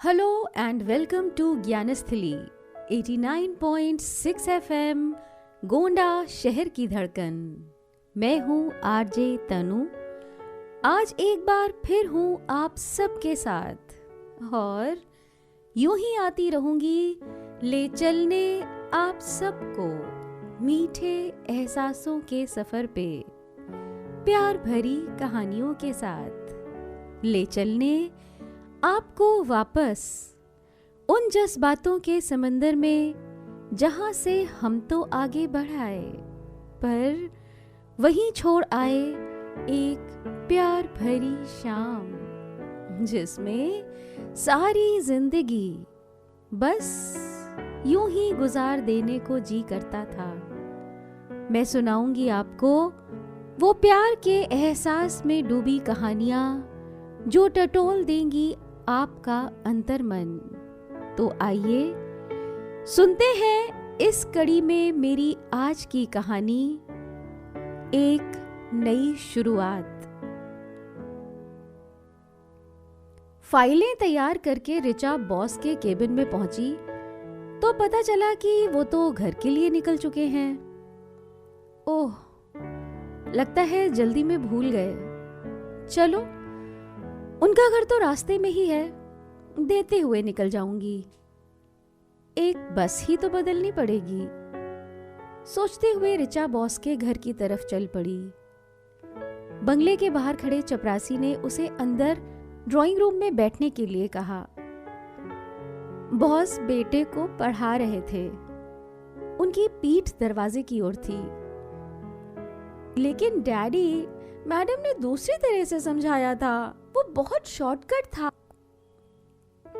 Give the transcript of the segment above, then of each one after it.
Hello and welcome to Gyansthali 89.6 FM Gonda शहर की धड़कन। मैं हूँ आरजे तनु। आज एक बार फिर हूँ आप सबके साथ और यूं ही आती रहूंगी ले चलने आप सबको मीठे एहसासों के सफर पे, प्यार भरी कहानियों के साथ ले चलने आपको वापस उन जज्बातों के समंदर में जहां से हम तो आगे बढ़ाए पर वहीं छोड़ आए एक प्यार भरी शाम जिसमें सारी जिंदगी बस यूं ही गुजार देने को जी करता था। मैं सुनाऊंगी आपको वो प्यार के एहसास में डूबी कहानियां जो टटोल देंगी आपका अंतर्मन। तो आइए सुनते हैं इस कड़ी में मेरी आज की कहानी, एक नई शुरुआत। फाइलें तैयार करके रिचा बॉस के केबिन में पहुंची तो पता चला कि वो तो घर के लिए निकल चुके हैं। ओह, लगता है जल्दी में भूल गए। चलो, उनका घर तो रास्ते में ही है, देते हुए निकल जाऊंगी। एक बस ही तो बदलनी पड़ेगी। सोचते हुए रिचा बॉस के घर की तरफ चल पड़ी। बंगले के बाहर खड़े चपरासी ने उसे अंदर ड्राइंग रूम में बैठने के लिए कहा। बॉस बेटे को पढ़ा रहे थे। उनकी पीठ दरवाजे की ओर थी। लेकिन डैडी, मैडम ने दूसरी तरह से समझाया था, वो बहुत शॉर्टकट था।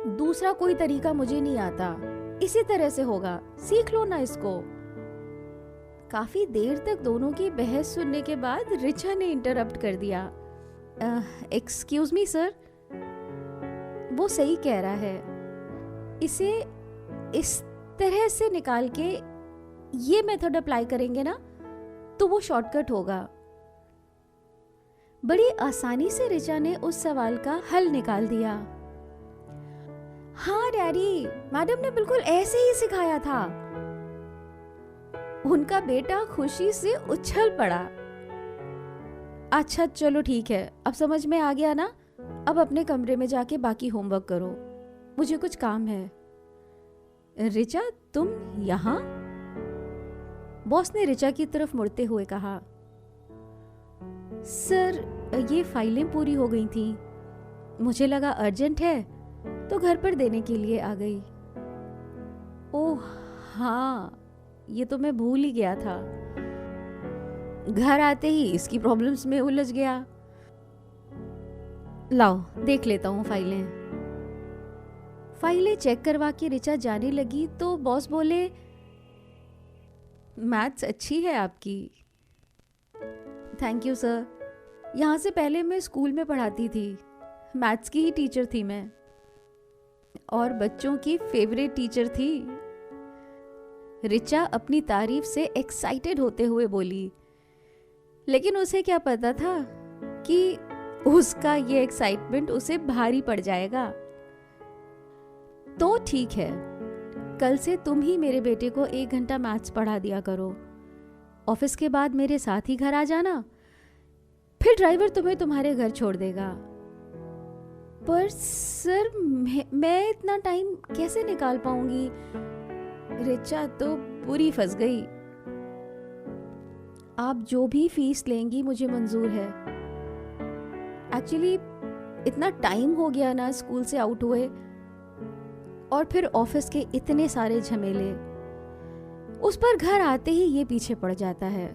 दूसरा कोई तरीका मुझे नहीं आता, इसी तरह से होगा, सीख लो ना इसको। काफी देर तक दोनों की बहस सुनने के बाद रिचा ने इंटरप्ट कर दिया। एक्सक्यूज मी सर, वो सही कह रहा है, इसे इस तरह से निकाल के ये मेथड अप्लाई करेंगे ना तो वो शॉर्टकट होगा। बड़ी आसानी से रिचा ने उस सवाल का हल निकाल दिया। हाँ डैडी, मैडम ने बिल्कुल ऐसे ही सिखाया था। उनका बेटा खुशी से उछल पड़ा। अच्छा चलो ठीक है, अब समझ में आ गया ना। अब अपने कमरे में जाके बाकी होमवर्क करो, मुझे कुछ काम है। रिचा, तुम यहाँ? बॉस ने रिचा की तरफ मुड़ते हुए कहा। सर, ये फाइलें पूरी हो गई थी, मुझे लगा अर्जेंट है तो घर पर देने के लिए आ गई। ओह हाँ, ये तो मैं भूल ही गया था। घर आते ही इसकी प्रॉब्लम्स में उलझ गया। लाओ देख लेता हूँ फाइलें। फाइलें चेक करवा के रिचा जाने लगी तो बॉस बोले, मैथ्स अच्छी है आपकी। Thank you sir. यहाँ से पहले मैं स्कूल में पढ़ाती थी, मैथ्स की ही टीचर थी मैं, और बच्चों की फेवरेट टीचर थी। रिचा अपनी तारीफ से एक्साइटेड होते हुए बोली, लेकिन उसे क्या पता था कि उसका ये एक्साइटमेंट उसे भारी पड़ जाएगा। तो ठीक है, कल से तुम ही मेरे बेटे को 1 घंटा मैथ्स पढ़ा दिया करो। ऑफिस के बाद मेरे साथ ही घर आ जाना, फिर ड्राइवर तुम्हें तुम्हारे घर छोड़ देगा। पर सर, मैं इतना टाइम कैसे निकाल पाऊंगी? रिचा तो पूरी फंस गई। आप जो भी फीस लेंगी मुझे मंजूर है। एक्चुअली इतना टाइम हो गया ना स्कूल से आउट हुए, और फिर ऑफिस के इतने सारे झमेले, उस पर घर आते ही ये पीछे पड़ जाता है।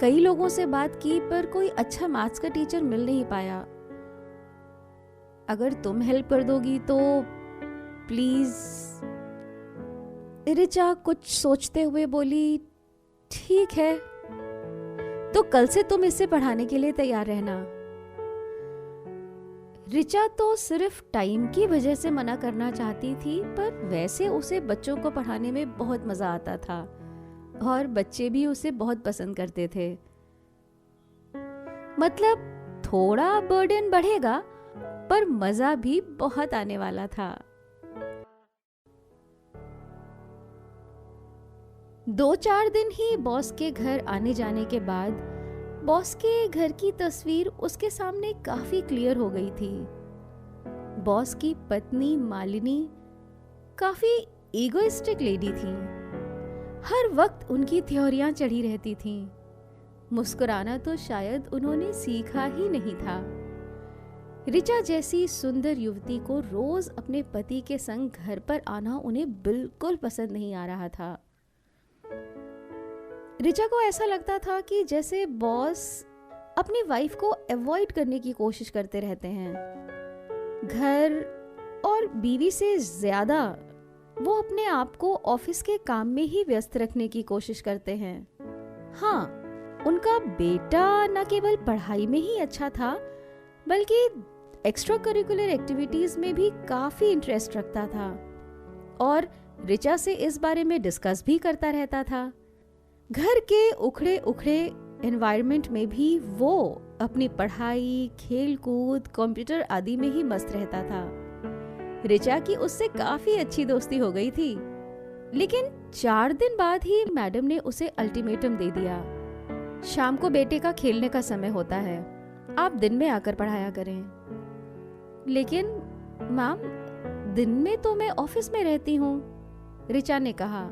कई लोगों से बात की पर कोई अच्छा मैथ्स का टीचर मिल नहीं पाया। अगर तुम हेल्प कर दोगी तो प्लीज। रिचा कुछ सोचते हुए बोली, ठीक है, तो कल से तुम इसे पढ़ाने के लिए तैयार रहना। रिचा तो सिर्फ टाइम की वजह से मना करना चाहती थी, पर वैसे उसे बच्चों को पढ़ाने में बहुत मजा आता था और बच्चे भी उसे बहुत पसंद करते थे। मतलब थोड़ा बर्डन बढ़ेगा पर मजा भी बहुत आने वाला था। 2-4 दिन ही बॉस के घर आने जाने के बाद बॉस के घर की तस्वीर उसके सामने काफी क्लियर हो गई थी। बॉस की पत्नी मालिनी काफी ईगोइस्टिक लेडी थी। हर वक्त उनकी थ्योरियां चढ़ी रहती थीं। मुस्कुराना तो शायद उन्होंने सीखा ही नहीं था। रिचा जैसी सुंदर युवती को रोज अपने पति के संग घर पर आना उन्हें बिल्कुल पसंद नहीं आ रहा था। रिचा को ऐसा लगता था कि जैसे बॉस अपनी वाइफ को अवॉइड करने की कोशिश करते रहते हैं। घर और बीवी से ज्यादा वो अपने आप को ऑफिस के काम में ही व्यस्त रखने की कोशिश करते हैं। हाँ, उनका बेटा न केवल पढ़ाई में ही अच्छा था बल्कि एक्स्ट्रा करिकुलर एक्टिविटीज में भी काफी इंटरेस्ट रखता था और रिचा से इस बारे में डिस्कस भी करता रहता था। घर के उखड़े उखड़े एनवायरनमेंट में भी वो अपनी पढ़ाई, खेलकूद, कंप्यूटर आदि में ही मस्त रहता था। रिचा की उससे काफी अच्छी दोस्ती हो गई थी, लेकिन 4 दिन बाद ही मैडम ने उसे अल्टीमेटम दे दिया। शाम को बेटे का खेलने का समय होता है, आप दिन में आकर पढ़ाया करें। लेकिन मैम, दिन में तो मैं ऑफिस में रहती हूँ, रिचा ने कहा।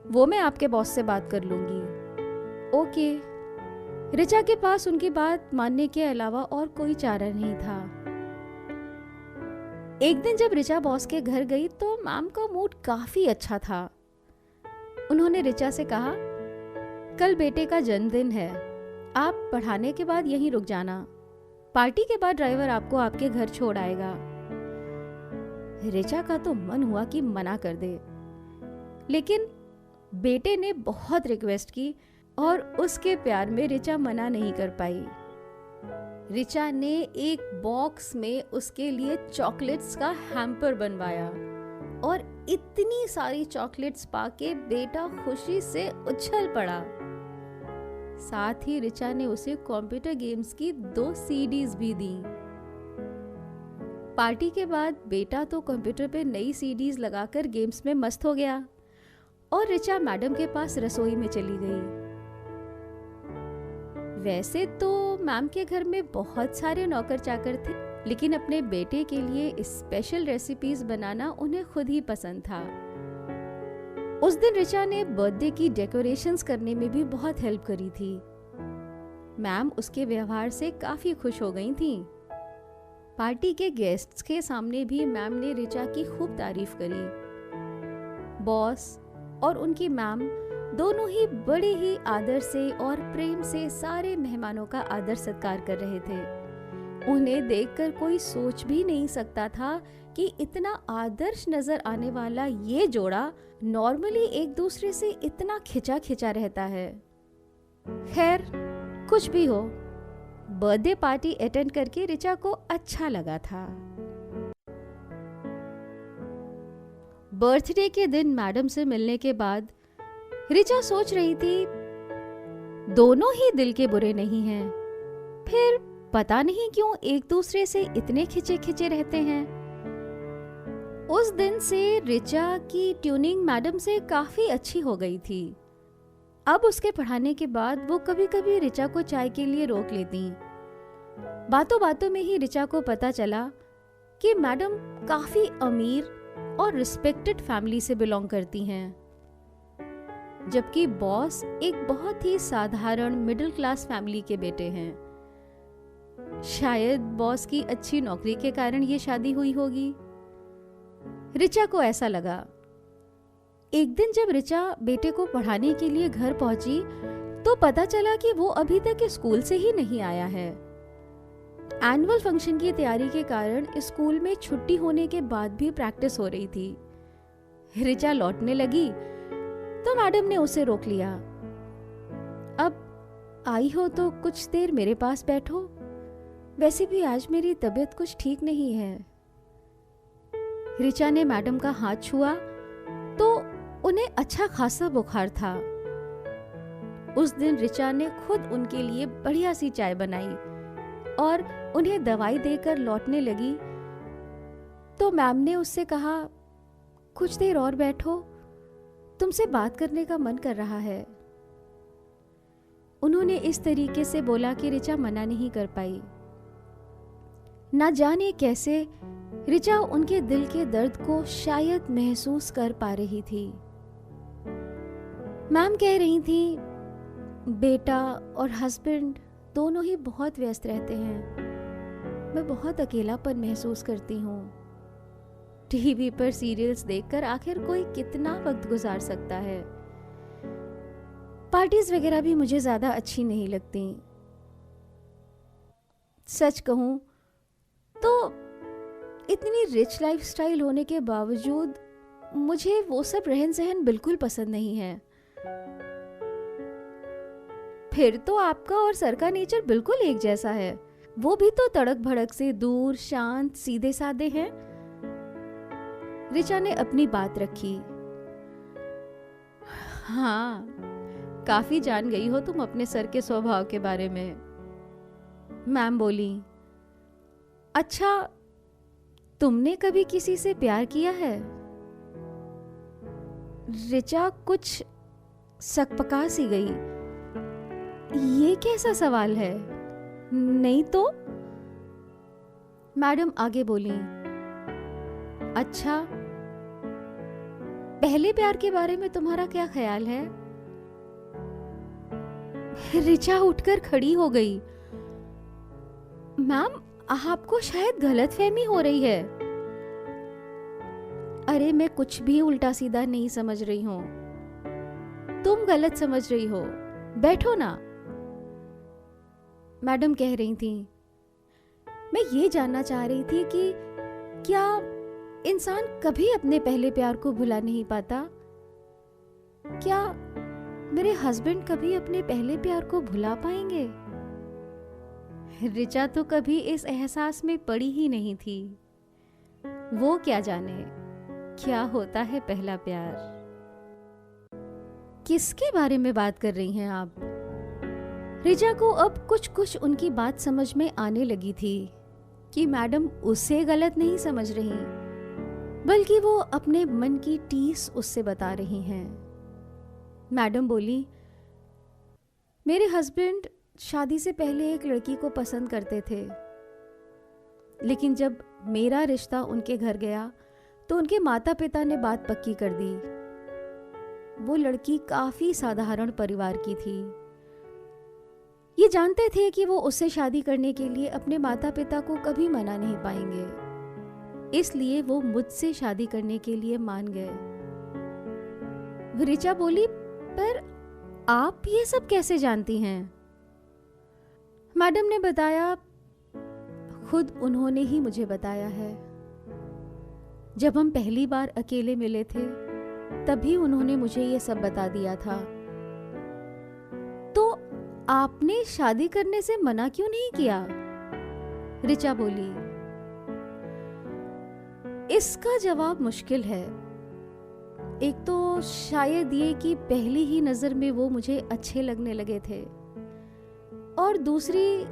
वो मैं आपके बॉस से बात कर लूंगी। ओके। रिचा के पास उनकी बात मानने के अलावा और कोई चारा नहीं था। एक दिन जब रिचा बॉस के घर गई तो मैम का मूड काफी अच्छा था। उन्होंने रिचा से कहा, कल बेटे का जन्मदिन है, आप पढ़ाने के बाद यहीं रुक जाना। पार्टी के बाद ड्राइवर आपको आपके घर छोड़ आएगा। रिचा का तो मन हुआ कि मना कर दे, लेकिन बेटे ने बहुत रिक्वेस्ट की और उसके प्यार में रिचा मना नहीं कर पाई। रिचा ने एक बॉक्स में उसके लिए चॉकलेट्स का हैम्पर बनवाया और इतनी सारी चॉकलेट्स पाके बेटा खुशी से उछल पड़ा। साथ ही रिचा ने उसे कंप्यूटर गेम्स की 2 सीडीज भी दी। पार्टी के बाद बेटा तो कंप्यूटर पे नई सीडीज लगाकर गेम्स में मस्त हो गया और रिचा मैडम के पास रसोई में चली गई। वैसे तो मैम के घर में बहुत सारे नौकर चाकर थे, लेकिन अपने बेटे के लिए स्पेशल रेसिपीज बनाना उन्हें खुद ही पसंद था। उस दिन रिचा ने बर्थडे की डेकोरेशंस करने में भी बहुत हेल्प करी थी। मैम उसके व्यवहार से काफी खुश हो गई थीं। पार्टी के गेस्ट्स के सामने भी मैम ने रिचा की खूब तारीफ करी। बॉस और उनकी मैम दोनों ही बड़े ही आदर से और प्रेम से सारे मेहमानों का आदर सत्कार कर रहे थे। उन्हें देखकर कोई सोच भी नहीं सकता था कि इतना आदर्श नजर आने वाला ये जोड़ा नॉर्मली एक दूसरे से इतना खिंचा खिंचा रहता है। खैर, कुछ भी हो, बर्थडे पार्टी अटेंड करके रिचा को अच्छा लगा था। बर्थडे के दिन मैडम से मिलने के बाद रिचा सोच रही थी, दोनों ही दिल के बुरे नहीं हैं, फिर पता नहीं क्यों एक दूसरे से इतने खिंचे खिंचे रहते हैं। उस दिन से रिचा की ट्यूनिंग मैडम से काफी अच्छी हो गई थी। अब उसके पढ़ाने के बाद वो कभी कभी रिचा को चाय के लिए रोक लेती। बातों बातों में ही रिचा को पता चला कि मैडम काफी अमीर और रिस्पेक्टेड फैमिली से बिलोंग करती हैं, जबकि बॉस एक बहुत ही साधारण मिडिल क्लास फैमिली के बेटे हैं। शायद बॉस की अच्छी नौकरी के कारण ये शादी हुई होगी, रिचा को ऐसा लगा। एक दिन जब रिचा बेटे को पढ़ाने के लिए घर पहुंची तो पता चला कि वो अभी तक स्कूल से ही नहीं आया है। एनुअल फंक्शन की तैयारी के कारण स्कूल में छुट्टी होने के बाद भी प्रैक्टिस हो रही थी। रिचा लौटने लगी तो मैडम ने उसे रोक लिया। अब आई हो तो कुछ देर मेरे पास बैठो, वैसे भी आज मेरी तबीयत कुछ ठीक नहीं है। रिचा ने मैडम का हाथ छुआ तो उन्हें अच्छा खासा बुखार था। उस दिन रिचा ने खुद उनके लिए बढ़िया सी चाय बनाई और उन्हें दवाई देकर लौटने लगी तो मैम ने उससे कहा, कुछ देर और बैठो, तुमसे बात करने का मन कर रहा है। उन्होंने इस तरीके से बोला कि ऋचा मना नहीं कर पाई। ना जाने कैसे ऋचा उनके दिल के दर्द को शायद महसूस कर पा रही थी। मैम कह रही थी, बेटा और हस्बैंड दोनों ही बहुत व्यस्त रहते हैं, मैं बहुत अकेलापन महसूस करती हूँ। टीवी पर सीरियल्स देखकर आखिर कोई कितना वक्त गुजार सकता है। पार्टीज वगैरह भी मुझे ज्यादा अच्छी नहीं लगती। सच कहूं तो इतनी रिच लाइफस्टाइल होने के बावजूद मुझे वो सब रहन सहन बिल्कुल पसंद नहीं है। फिर तो आपका और सर का नेचर बिल्कुल एक जैसा है। वो भी तो तड़क भड़क से दूर, शांत, सीधे साधे हैं। ऋचा ने अपनी बात रखी। हाँ, काफी जान गई हो तुम अपने सर के स्वभाव के बारे में। मैम बोली, अच्छा, तुमने कभी किसी से प्यार किया है? ऋचा कुछ सकपका सी गई। ये कैसा सवाल है? नहीं तो? मैडम आगे बोली, अच्छा, पहले प्यार के बारे में तुम्हारा क्या ख्याल है? ऋचा उठकर खड़ी हो गई। मैम, आपको शायद गलतफहमी हो रही है। अरे, मैं कुछ भी उल्टा सीधा नहीं समझ रही हूं, तुम गलत समझ रही हो। बैठो ना। मैडम कह रही थी, मैं ये जानना चाह रही थी कि क्या इंसान कभी अपने पहले प्यार को भुला नहीं पाता? क्या मेरे हस्बैंड कभी अपने पहले प्यार को भुला पाएंगे? ऋचा तो कभी इस एहसास में पड़ी ही नहीं थी। वो क्या जाने क्या होता है पहला प्यार। किसके बारे में बात कर रही हैं आप? ऋचा को अब कुछ कुछ उनकी बात समझ में आने लगी थी कि मैडम उसे गलत नहीं समझ रही, बल्कि वो अपने मन की टीस उससे बता रही हैं। मैडम बोली, मेरे हस्बैंड शादी से पहले एक लड़की को पसंद करते थे, लेकिन जब मेरा रिश्ता उनके घर गया तो उनके माता पिता ने बात पक्की कर दी। वो लड़की काफी साधारण परिवार की थी। ये जानते थे कि वो उससे शादी करने के लिए अपने माता पिता को कभी मना नहीं पाएंगे, इसलिए वो मुझसे शादी करने के लिए मान गए। ऋचा बोली, पर आप ये सब कैसे जानती हैं? मैडम ने बताया, खुद उन्होंने ही मुझे बताया है। जब हम पहली बार अकेले मिले थे तभी उन्होंने मुझे ये सब बता दिया था। तो आपने शादी करने से मना क्यों नहीं किया? ऋचा बोली, इसका जवाब मुश्किल है। एक तो शायद ये कि पहली ही नजर में वो मुझे अच्छे लगने लगे थे, और दूसरी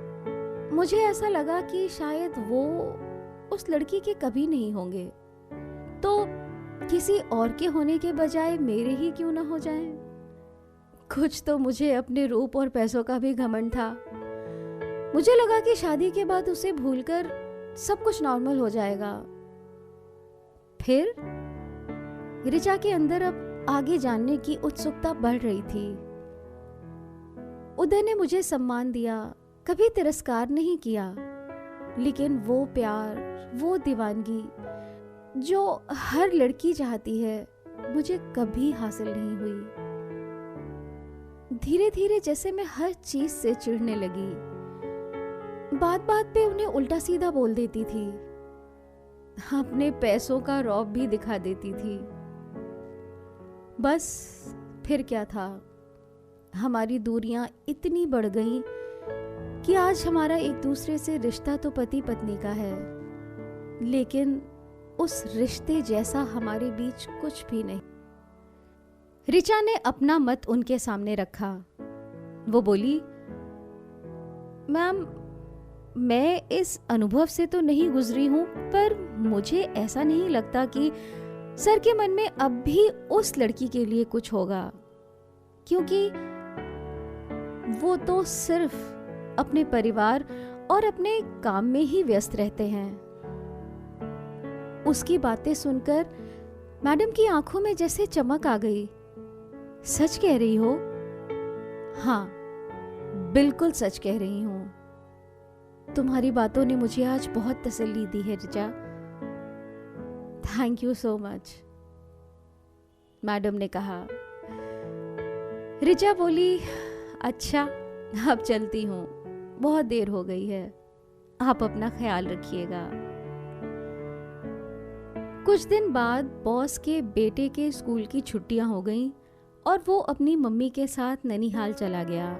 मुझे ऐसा लगा कि शायद वो उस लड़की के कभी नहीं होंगे, तो किसी और के होने के बजाय मेरे ही क्यों ना हो जाएं। कुछ तो मुझे अपने रूप और पैसों का भी घमंड था। मुझे लगा कि शादी के बाद उसे भूलकर सब कुछ नॉर्मल हो जाएगा। फिर ऋचा के अंदर अब आगे जानने की उत्सुकता बढ़ रही थी। उदय ने मुझे सम्मान दिया, कभी तिरस्कार नहीं किया, लेकिन वो प्यार, वो दीवानगी जो हर लड़की चाहती है, मुझे कभी हासिल नहीं हुई। धीरे धीरे जैसे मैं हर चीज से चिढ़ने लगी। बात बात पे उन्हें उल्टा सीधा बोल देती थी, अपने पैसों का रौब भी दिखा देती थी। बस फिर क्या था, हमारी दूरियां इतनी बढ़ गईं कि आज हमारा एक दूसरे से रिश्ता तो पति पत्नी का है, लेकिन उस रिश्ते जैसा हमारे बीच कुछ भी नहीं। ऋचा ने अपना मत उनके सामने रखा। वो बोली, मैम, मैं इस अनुभव से तो नहीं गुजरी हूँ, पर मुझे ऐसा नहीं लगता कि सर के मन में अब भी उस लड़की के लिए कुछ होगा, क्योंकि वो तो सिर्फ अपने परिवार और अपने काम में ही व्यस्त रहते हैं। उसकी बातें सुनकर मैडम की आंखों में जैसे चमक आ गई। सच कह रही हो? हाँ, बिल्कुल सच कह रही हूँ। तुम्हारी बातों ने मुझे आज बहुत तसल्ली दी है Richa. Thank you so much, madam ने कहा। रिचा बोली, अच्छा अब चलती हूँ, बहुत देर हो गई है, आप अपना ख्याल रखिएगा। कुछ दिन बाद बॉस के बेटे के स्कूल की छुट्टियां हो गईं और वो अपनी मम्मी के साथ ननिहाल चला गया।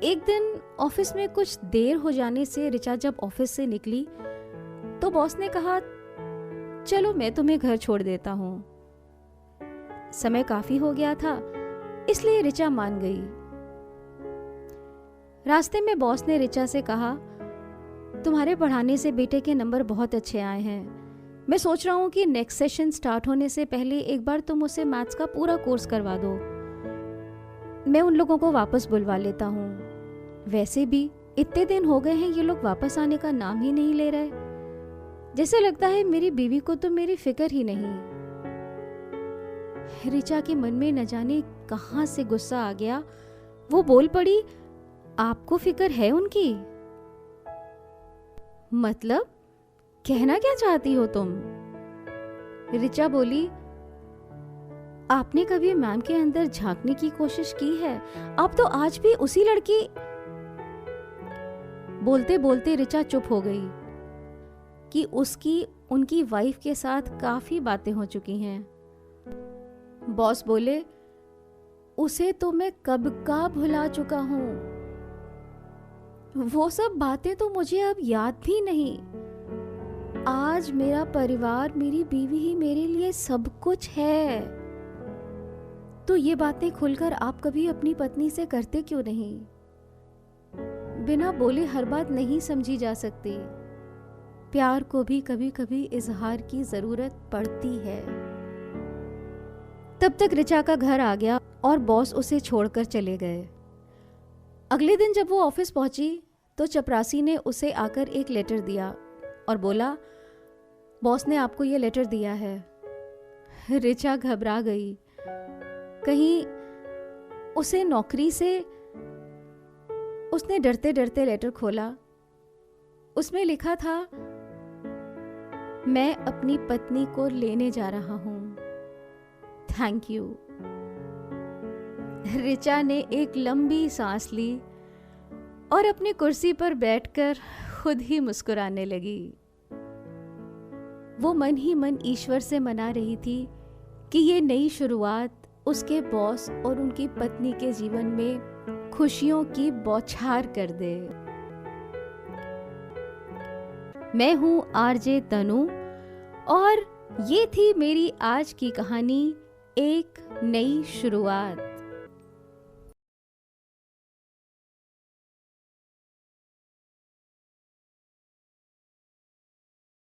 एक दिन ऑफिस में कुछ देर हो जाने से रिचा जब ऑफिस से निकली तो बॉस ने कहा, चलो मैं तुम्हें घर छोड़ देता हूँ। समय काफी हो गया था, इसलिए रिचा मान गई। रास्ते में बॉस ने रिचा से कहा, तुम्हारे पढ़ाने से बेटे के नंबर बहुत अच्छे आए हैं। मैं सोच रहा हूँ कि नेक्स्ट सेशन स्टार्ट होने से पहले एक बार तुम उसे मैथ्स का पूरा कोर्स करवा दो। मैं उन लोगों को वापस बुलवा लेता हूँ। वैसे भी इतने दिन हो गए हैं, ये लोग वापस आने का नाम ही नहीं ले रहे। जैसे लगता है मेरी बीवी को तो मेरी फिक्र ही नहीं। रिचा के मन में न जाने कहां से गुस्सा आ गया। वो बोल पड़ी, आपको फिक्र है उनकी? मतलब कहना क्या चाहती हो तुम? रिचा बोली, आपने कभी मैम के अंदर झांकने की कोशिश की है? आप तो आज भी उसी लड़की। बोलते बोलते रिचा चुप हो गई कि उसकी उनकी वाइफ के साथ काफी बातें हो चुकी हैं। बॉस बोले, उसे तो मैं कब का भुला चुका हूं। वो सब बातें तो मुझे अब याद भी नहीं। आज मेरा परिवार, मेरी बीवी ही मेरे लिए सब कुछ है। तो ये बातें खुलकर आप कभी अपनी पत्नी से करते क्यों नहीं? बिना बोले हर बात नहीं समझी जा सकती। प्यार को भी कभी कभी इजहार की जरूरत पड़ती है। तब तक रिचा का घर आ गया और बॉस उसे छोड़कर चले गए। अगले दिन जब वो ऑफिस पहुंची तो चपरासी ने उसे आकर एक लेटर दिया और बोला, बॉस ने आपको ये लेटर दिया है। रिचा घबरा गई। कहीं उसे नौकरी से। उसने डरते डरते लेटर खोला। उसमें लिखा था, मैं अपनी पत्नी को लेने जा रहा हूं, थैंक यू। रिचा ने एक लंबी सांस ली और अपनी कुर्सी पर बैठकर खुद ही मुस्कुराने लगी। वो मन ही मन ईश्वर से मना रही थी कि ये नई शुरुआत उसके बॉस और उनकी पत्नी के जीवन में खुशियों की बौछार कर दे। मैं हूं आरजे तनु और ये थी मेरी आज की कहानी, एक नई शुरुआत।